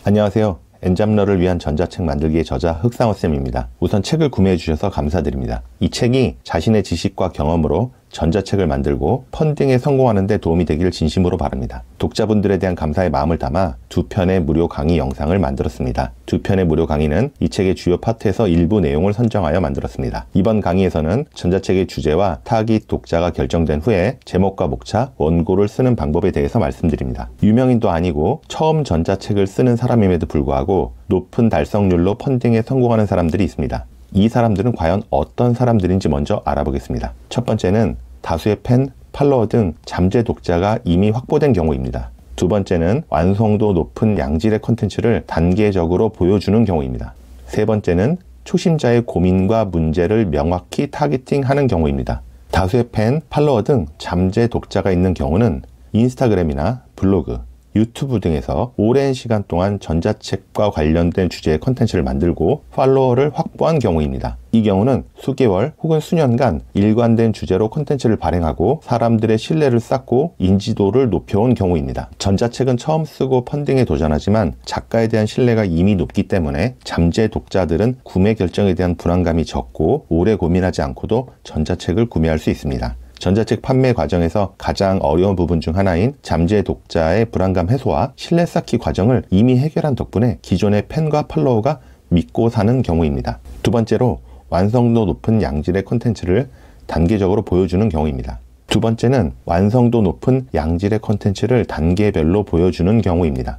안녕하세요. 엔잡러를 위한 전자책 만들기의 저자 흑상호쌤입니다. 우선 책을 구매해 주셔서 감사드립니다. 이 책이 자신의 지식과 경험으로 전자책을 만들고 펀딩에 성공하는 데 도움이 되기를 진심으로 바랍니다. 독자분들에 대한 감사의 마음을 담아 2편의 무료 강의 영상을 만들었습니다. 2편의 무료 강의는 이 책의 주요 파트에서 일부 내용을 선정하여 만들었습니다. 이번 강의에서는 전자책의 주제와 타깃 독자가 결정된 후에 제목과 목차, 원고를 쓰는 방법에 대해서 말씀드립니다. 유명인도 아니고 처음 전자책을 쓰는 사람임에도 불구하고 높은 달성률로 펀딩에 성공하는 사람들이 있습니다. 이 사람들은 과연 어떤 사람들인지 먼저 알아보겠습니다. 첫 번째는 다수의 팬, 팔로워 등 잠재 독자가 이미 확보된 경우입니다. 두 번째는 완성도 높은 양질의 콘텐츠를 단계적으로 보여주는 경우입니다. 세 번째는 초심자의 고민과 문제를 명확히 타겟팅하는 경우입니다. 다수의 팬, 팔로워 등 잠재 독자가 있는 경우는 인스타그램이나 블로그, 유튜브 등에서 오랜 시간 동안 전자책과 관련된 주제의 컨텐츠를 만들고 팔로워를 확보한 경우입니다. 이 경우는 수개월 혹은 수년간 일관된 주제로 콘텐츠를 발행하고 사람들의 신뢰를 쌓고 인지도를 높여온 경우입니다. 전자책은 처음 쓰고 펀딩에 도전하지만 작가에 대한 신뢰가 이미 높기 때문에 잠재 독자들은 구매 결정에 대한 불안감이 적고 오래 고민하지 않고도 전자책을 구매할 수 있습니다. 전자책 판매 과정에서 가장 어려운 부분 중 하나인 잠재 독자의 불안감 해소와 신뢰 쌓기 과정을 이미 해결한 덕분에 기존의 팬과 팔로워가 믿고 사는 경우입니다. 두 번째로 완성도 높은 양질의 콘텐츠를 단계적으로 보여주는 경우입니다. 두 번째는 완성도 높은 양질의 콘텐츠를 단계별로 보여주는 경우입니다.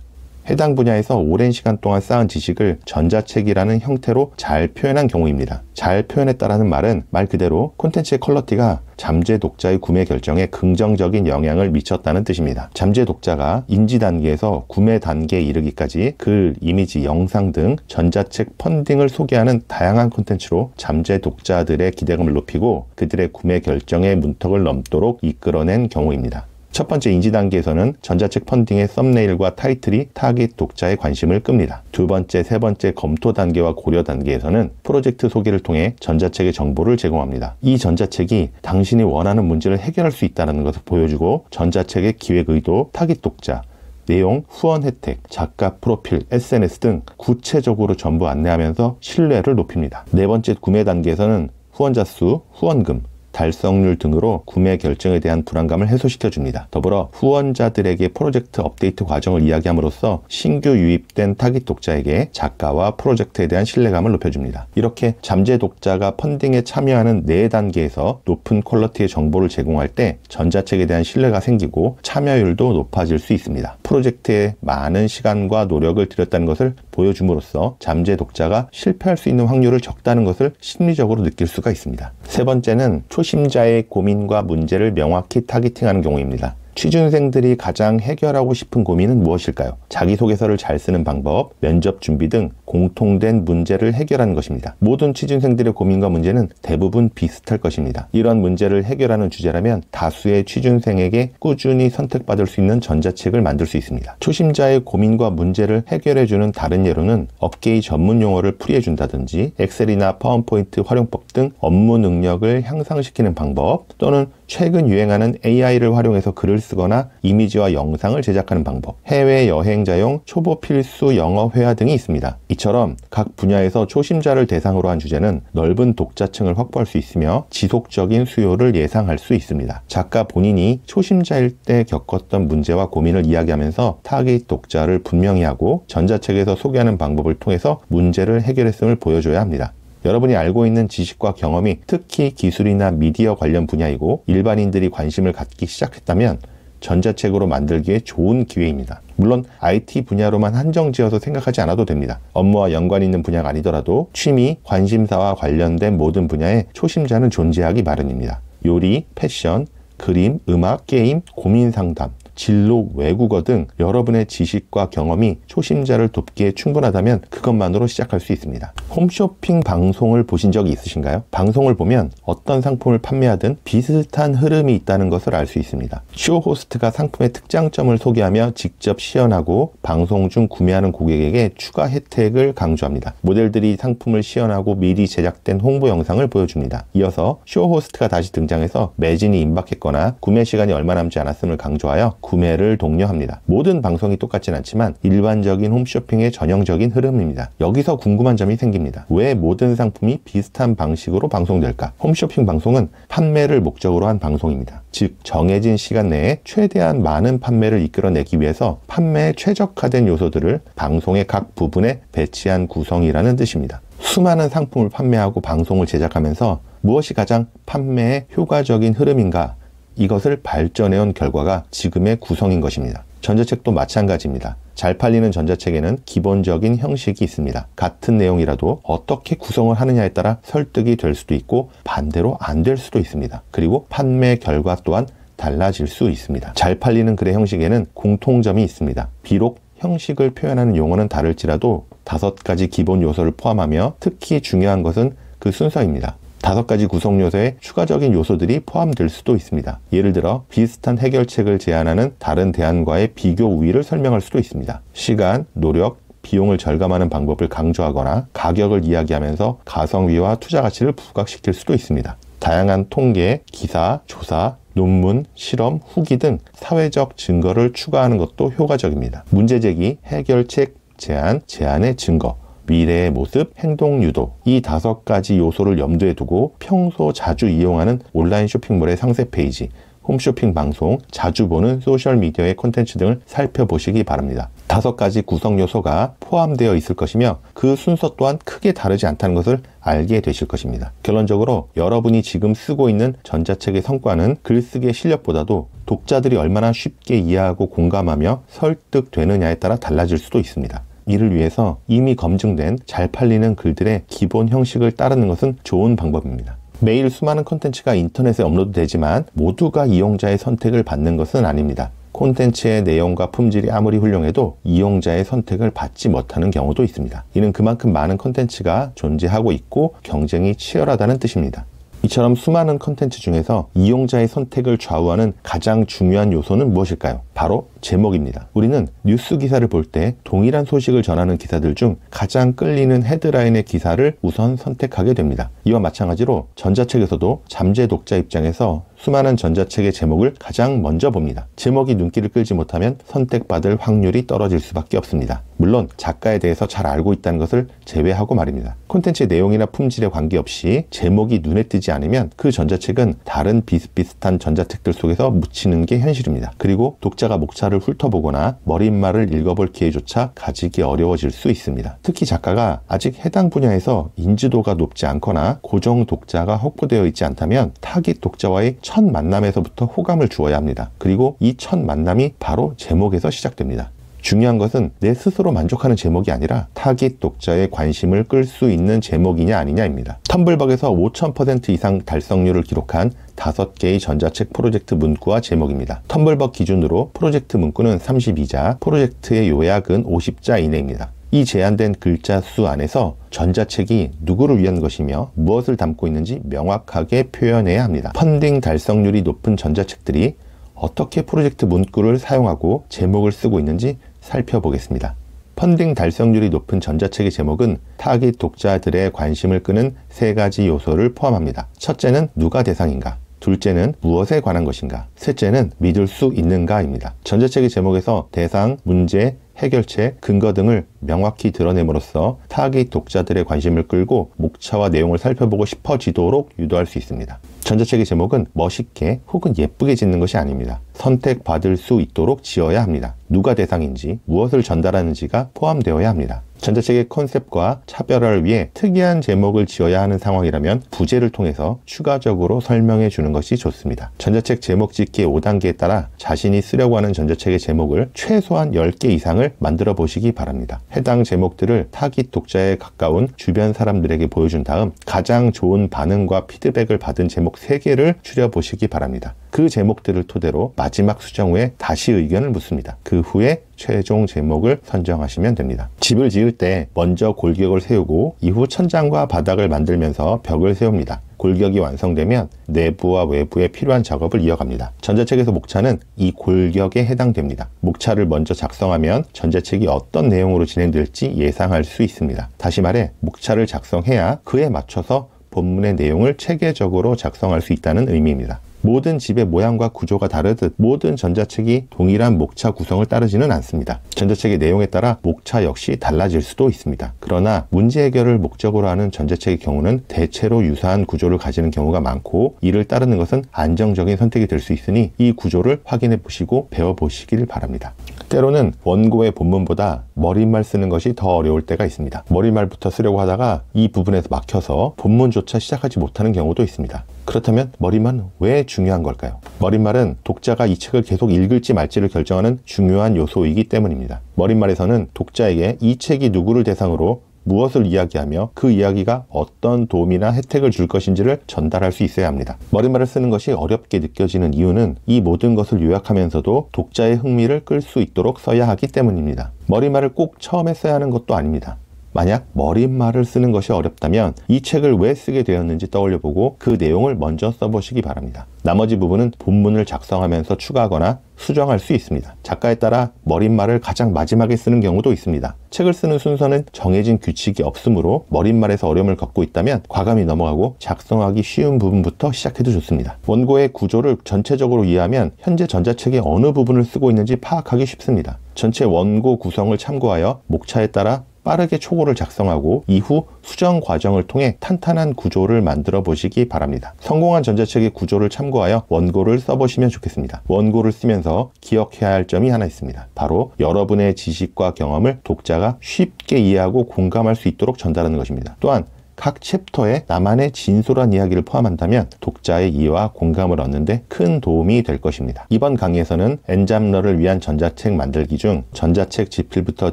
해당 분야에서 오랜 시간 동안 쌓은 지식을 전자책이라는 형태로 잘 표현한 경우입니다. 잘 표현했다라는 말은 말 그대로 콘텐츠의 퀄리티가 잠재 독자의 구매 결정에 긍정적인 영향을 미쳤다는 뜻입니다. 잠재 독자가 인지 단계에서 구매 단계에 이르기까지 글, 이미지, 영상 등 전자책 펀딩을 소개하는 다양한 콘텐츠로 잠재 독자들의 기대감을 높이고 그들의 구매 결정의 문턱을 넘도록 이끌어낸 경우입니다. 첫 번째 인지 단계에서는 전자책 펀딩의 썸네일과 타이틀이 타깃 독자의 관심을 끕니다. 두 번째, 세 번째 검토 단계와 고려 단계에서는 프로젝트 소개를 통해 전자책의 정보를 제공합니다. 이 전자책이 당신이 원하는 문제를 해결할 수 있다는 것을 보여주고 전자책의 기획 의도, 타깃 독자, 내용, 후원 혜택, 작가 프로필, SNS 등 구체적으로 전부 안내하면서 신뢰를 높입니다. 네 번째 구매 단계에서는 후원자 수, 후원금, 달성률 등으로 구매 결정에 대한 불안감을 해소시켜줍니다. 더불어 후원자들에게 프로젝트 업데이트 과정을 이야기함으로써 신규 유입된 타깃 독자에게 작가와 프로젝트에 대한 신뢰감을 높여줍니다. 이렇게 잠재 독자가 펀딩에 참여하는 4단계에서 높은 퀄리티의 정보를 제공할 때 전자책에 대한 신뢰가 생기고 참여율도 높아질 수 있습니다. 프로젝트에 많은 시간과 노력을 들였다는 것을 보여줌으로써 잠재 독자가 실패할 수 있는 확률을 적다는 것을 심리적으로 느낄 수가 있습니다. 세 번째는 초심자의 고민과 문제를 명확히 타겟팅하는 경우입니다. 취준생들이 가장 해결하고 싶은 고민은 무엇일까요? 자기소개서를 잘 쓰는 방법, 면접 준비 등 공통된 문제를 해결하는 것입니다. 모든 취준생들의 고민과 문제는 대부분 비슷할 것입니다. 이런 문제를 해결하는 주제라면 다수의 취준생에게 꾸준히 선택받을 수 있는 전자책을 만들 수 있습니다. 초심자의 고민과 문제를 해결해주는 다른 예로는 업계의 전문 용어를 풀이해준다든지 엑셀이나 파워포인트 활용법 등 업무 능력을 향상시키는 방법 또는 최근 유행하는 AI를 활용해서 글을 쓰거나 이미지와 영상을 제작하는 방법, 해외여행자용 초보 필수 영어 회화 등이 있습니다. 이처럼 각 분야에서 초심자를 대상으로 한 주제는 넓은 독자층을 확보할 수 있으며 지속적인 수요를 예상할 수 있습니다. 작가 본인이 초심자일 때 겪었던 문제와 고민을 이야기하면서 타깃 독자를 분명히 하고 전자책에서 소개하는 방법을 통해서 문제를 해결했음을 보여줘야 합니다. 여러분이 알고 있는 지식과 경험이 특히 기술이나 미디어 관련 분야이고 일반인들이 관심을 갖기 시작했다면 전자책으로 만들기에 좋은 기회입니다. 물론 IT 분야로만 한정지어서 생각하지 않아도 됩니다. 업무와 연관 있는 분야가 아니더라도 취미, 관심사와 관련된 모든 분야에 초심자는 존재하기 마련입니다. 요리, 패션, 그림, 음악, 게임, 고민 상담, 진로, 외국어 등 여러분의 지식과 경험이 초심자를 돕기에 충분하다면 그것만으로 시작할 수 있습니다. 홈쇼핑 방송을 보신 적이 있으신가요? 방송을 보면 어떤 상품을 판매하든 비슷한 흐름이 있다는 것을 알 수 있습니다. 쇼 호스트가 상품의 특장점을 소개하며 직접 시연하고 방송 중 구매하는 고객에게 추가 혜택을 강조합니다. 모델들이 상품을 시연하고 미리 제작된 홍보 영상을 보여줍니다. 이어서 쇼 호스트가 다시 등장해서 매진이 임박했거나 구매 시간이 얼마 남지 않았음을 강조하여 구매를 독려합니다. 모든 방송이 똑같진 않지만 일반적인 홈쇼핑의 전형적인 흐름입니다. 여기서 궁금한 점이 생깁니다. 왜 모든 상품이 비슷한 방식으로 방송될까? 홈쇼핑 방송은 판매를 목적으로 한 방송입니다. 즉 정해진 시간 내에 최대한 많은 판매를 이끌어내기 위해서 판매에 최적화된 요소들을 방송의 각 부분에 배치한 구성이라는 뜻입니다. 수많은 상품을 판매하고 방송을 제작하면서 무엇이 가장 판매에 효과적인 흐름인가? 이것을 발전해온 결과가 지금의 구성인 것입니다. 전자책도 마찬가지입니다. 잘 팔리는 전자책에는 기본적인 형식이 있습니다. 같은 내용이라도 어떻게 구성을 하느냐에 따라 설득이 될 수도 있고 반대로 안 될 수도 있습니다. 그리고 판매 결과 또한 달라질 수 있습니다. 잘 팔리는 글의 형식에는 공통점이 있습니다. 비록 형식을 표현하는 용어는 다를지라도 5가지 기본 요소를 포함하며 특히 중요한 것은 그 순서입니다. 5가지 구성 요소에 추가적인 요소들이 포함될 수도 있습니다. 예를 들어 비슷한 해결책을 제안하는 다른 대안과의 비교 우위를 설명할 수도 있습니다. 시간, 노력, 비용을 절감하는 방법을 강조하거나 가격을 이야기하면서 가성비와 투자 가치를 부각시킬 수도 있습니다. 다양한 통계, 기사, 조사, 논문, 실험, 후기 등 사회적 증거를 추가하는 것도 효과적입니다. 문제제기, 해결책, 제안, 제안의 증거, 미래의 모습, 행동 유도, 이 5가지 요소를 염두에 두고 평소 자주 이용하는 온라인 쇼핑몰의 상세 페이지, 홈쇼핑 방송, 자주 보는 소셜미디어의 콘텐츠 등을 살펴보시기 바랍니다. 5가지 구성 요소가 포함되어 있을 것이며 그 순서 또한 크게 다르지 않다는 것을 알게 되실 것입니다. 결론적으로 여러분이 지금 쓰고 있는 전자책의 성과는 글쓰기의 실력보다도 독자들이 얼마나 쉽게 이해하고 공감하며 설득되느냐에 따라 달라질 수도 있습니다. 이를 위해서 이미 검증된 잘 팔리는 글들의 기본 형식을 따르는 것은 좋은 방법입니다. 매일 수많은 콘텐츠가 인터넷에 업로드되지만 모두가 이용자의 선택을 받는 것은 아닙니다. 콘텐츠의 내용과 품질이 아무리 훌륭해도 이용자의 선택을 받지 못하는 경우도 있습니다. 이는 그만큼 많은 콘텐츠가 존재하고 있고 경쟁이 치열하다는 뜻입니다. 이처럼 수많은 콘텐츠 중에서 이용자의 선택을 좌우하는 가장 중요한 요소는 무엇일까요? 바로 제목입니다. 우리는 뉴스 기사를 볼 때 동일한 소식을 전하는 기사들 중 가장 끌리는 헤드라인의 기사를 우선 선택하게 됩니다. 이와 마찬가지로 전자책에서도 잠재 독자 입장에서 수많은 전자책의 제목을 가장 먼저 봅니다. 제목이 눈길을 끌지 못하면 선택받을 확률이 떨어질 수밖에 없습니다. 물론 작가에 대해서 잘 알고 있다는 것을 제외하고 말입니다. 콘텐츠의 내용이나 품질에 관계없이 제목이 눈에 띄지 않으면 그 전자책은 다른 비슷비슷한 전자책들 속에서 묻히는 게 현실입니다. 그리고 독자가 목차를 훑어보거나 머릿말을 읽어볼 기회조차 가지기 어려워질 수 있습니다. 특히 작가가 아직 해당 분야에서 인지도가 높지 않거나 고정 독자가 확보되어 있지 않다면 타깃 독자와의 첫 만남에서부터 호감을 주어야 합니다. 그리고 이 첫 만남이 바로 제목에서 시작됩니다. 중요한 것은 내 스스로 만족하는 제목이 아니라 타깃 독자의 관심을 끌 수 있는 제목이냐 아니냐입니다. 텀블벅에서 5000% 이상 달성률을 기록한 5개의 전자책 프로젝트 문구와 제목입니다. 텀블벅 기준으로 프로젝트 문구는 32자, 프로젝트의 요약은 50자 이내입니다. 이 제한된 글자 수 안에서 전자책이 누구를 위한 것이며 무엇을 담고 있는지 명확하게 표현해야 합니다. 펀딩 달성률이 높은 전자책들이 어떻게 프로젝트 문구를 사용하고 제목을 쓰고 있는지 살펴보겠습니다. 펀딩 달성률이 높은 전자책의 제목은 타깃 독자들의 관심을 끄는 3가지 요소를 포함합니다. 첫째는 누가 대상인가? 둘째는 무엇에 관한 것인가? 셋째는 믿을 수 있는가입니다. 전자책의 제목에서 대상, 문제, 해결책, 근거 등을 명확히 드러냄으로써 타깃 독자들의 관심을 끌고 목차와 내용을 살펴보고 싶어지도록 유도할 수 있습니다. 전자책의 제목은 멋있게 혹은 예쁘게 짓는 것이 아닙니다. 선택받을 수 있도록 지어야 합니다. 누가 대상인지, 무엇을 전달하는지가 포함되어야 합니다. 전자책의 컨셉과 차별화를 위해 특이한 제목을 지어야 하는 상황이라면 부제를 통해서 추가적으로 설명해 주는 것이 좋습니다. 전자책 제목 짓기 5단계에 따라 자신이 쓰려고 하는 전자책의 제목을 최소한 10개 이상을 만들어 보시기 바랍니다. 해당 제목들을 타깃 독자에 가까운 주변 사람들에게 보여준 다음 가장 좋은 반응과 피드백을 받은 제목 3개를 추려보시기 바랍니다. 그 제목들을 토대로 마지막 수정 후에 다시 의견을 묻습니다. 그 후에 최종 제목을 선정하시면 됩니다. 집을 지을 때 먼저 골격을 세우고 이후 천장과 바닥을 만들면서 벽을 세웁니다. 골격이 완성되면 내부와 외부에 필요한 작업을 이어갑니다. 전자책에서 목차는 이 골격에 해당됩니다. 목차를 먼저 작성하면 전자책이 어떤 내용으로 진행될지 예상할 수 있습니다. 다시 말해 목차를 작성해야 그에 맞춰서 본문의 내용을 체계적으로 작성할 수 있다는 의미입니다. 모든 집의 모양과 구조가 다르듯 모든 전자책이 동일한 목차 구성을 따르지는 않습니다. 전자책의 내용에 따라 목차 역시 달라질 수도 있습니다. 그러나 문제 해결을 목적으로 하는 전자책의 경우는 대체로 유사한 구조를 가지는 경우가 많고, 이를 따르는 것은 안정적인 선택이 될 수 있으니 이 구조를 확인해 보시고 배워보시길 바랍니다. 때로는 원고의 본문보다 머릿말 쓰는 것이 더 어려울 때가 있습니다. 머릿말부터 쓰려고 하다가 이 부분에서 막혀서 본문조차 시작하지 못하는 경우도 있습니다. 그렇다면 머릿말은 왜 중요한 걸까요? 머릿말은 독자가 이 책을 계속 읽을지 말지를 결정하는 중요한 요소이기 때문입니다. 머릿말에서는 독자에게 이 책이 누구를 대상으로 무엇을 이야기하며 그 이야기가 어떤 도움이나 혜택을 줄 것인지를 전달할 수 있어야 합니다. 머릿말을 쓰는 것이 어렵게 느껴지는 이유는 이 모든 것을 요약하면서도 독자의 흥미를 끌 수 있도록 써야 하기 때문입니다. 머릿말을 꼭 처음에 써야 하는 것도 아닙니다. 만약 머릿말을 쓰는 것이 어렵다면 이 책을 왜 쓰게 되었는지 떠올려보고 그 내용을 먼저 써보시기 바랍니다. 나머지 부분은 본문을 작성하면서 추가하거나 수정할 수 있습니다. 작가에 따라 머릿말을 가장 마지막에 쓰는 경우도 있습니다. 책을 쓰는 순서는 정해진 규칙이 없으므로 머릿말에서 어려움을 겪고 있다면 과감히 넘어가고 작성하기 쉬운 부분부터 시작해도 좋습니다. 원고의 구조를 전체적으로 이해하면 현재 전자책의 어느 부분을 쓰고 있는지 파악하기 쉽습니다. 전체 원고 구성을 참고하여 목차에 따라 빠르게 초고를 작성하고 이후 수정 과정을 통해 탄탄한 구조를 만들어 보시기 바랍니다. 성공한 전자책의 구조를 참고하여 원고를 써보시면 좋겠습니다. 원고를 쓰면서 기억해야 할 점이 하나 있습니다. 바로 여러분의 지식과 경험을 독자가 쉽게 이해하고 공감할 수 있도록 전달하는 것입니다. 또한 각 챕터에 나만의 진솔한 이야기를 포함한다면 독자의 이해와 공감을 얻는데 큰 도움이 될 것입니다. 이번 강의에서는 엔잡러를 위한 전자책 만들기 중 전자책 집필부터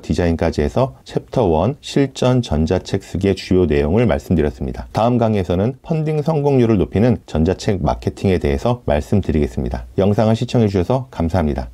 디자인까지 해서 챕터 1 실전 전자책 쓰기의 주요 내용을 말씀드렸습니다. 다음 강의에서는 펀딩 성공률을 높이는 전자책 마케팅에 대해서 말씀드리겠습니다. 영상을 시청해 주셔서 감사합니다.